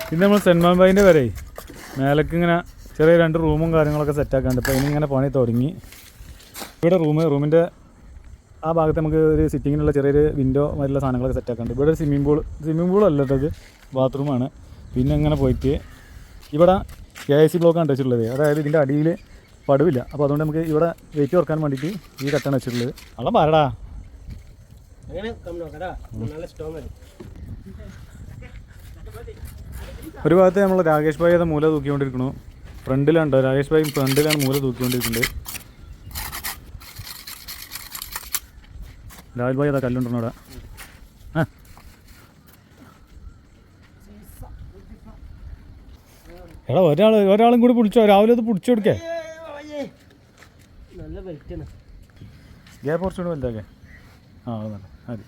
പിന്നെ നമ്മൾ സെൻമാൻ ബായിൻ്റെ വരെ മേലേക്ക് ഇങ്ങനെ ചെറിയ 2 റൂമും കാര്യങ്ങളൊക്കെ സെറ്റാക്കാണ്ട്. അപ്പോൾ അതിനിങ്ങനെ പണി തുടങ്ങി. ഇവിടെ റൂമിൻ്റെ ആ ഭാഗത്ത് നമുക്ക് ഒരു സിറ്റിങ്ങിനുള്ള ചെറിയൊരു വിൻഡോ മാതിരിയുള്ള സാധനങ്ങളൊക്കെ സെറ്റാക്കാണ്ട്. ഇവിടെ ഒരു സ്വിമ്മിംഗ് പൂളല്ല കേട്ടോ, ഇത് ബാത്റൂമാണ്. പിന്നെ ഇങ്ങനെ പോയിട്ട് ഇവിടെ KIC ബ്ലോക്കാണ് വെച്ചിട്ടുള്ളത്. അതായത് ഇതിൻ്റെ അടിയിൽ പടുവില്ല. അപ്പോൾ അതുകൊണ്ട് നമുക്ക് ഇവിടെ വെയിറ്റ് കുറക്കാൻ വേണ്ടിയിട്ട് ഈ കട്ടാണ് വെച്ചിട്ടുള്ളത്. അവിടെ പറടാ ഒരു ഭാഗത്ത് നമ്മൾ രാകേഷ് ഭായി അത് മൂല തൂക്കിക്കൊണ്ടിരിക്കണു. ഫ്രണ്ടിലുണ്ടോ രാകേഷ് ഭായി ഫ്രണ്ടിലാണ് മൂല തൂക്കിക്കൊണ്ടിരിക്കുന്നത്. രാഹുൽ ഭായി അതാ കല്ലുണ്ടോ അവിടെ. എടാ ഒരാളും കൂടി പിടിച്ചോ, രാവിലെ അത് പിടിച്ചു കൊടുക്കേ. ഗ്യാപ്പ് കുറച്ചുകൂടി വലുതാക്കേ. അത് നല്ല മതി.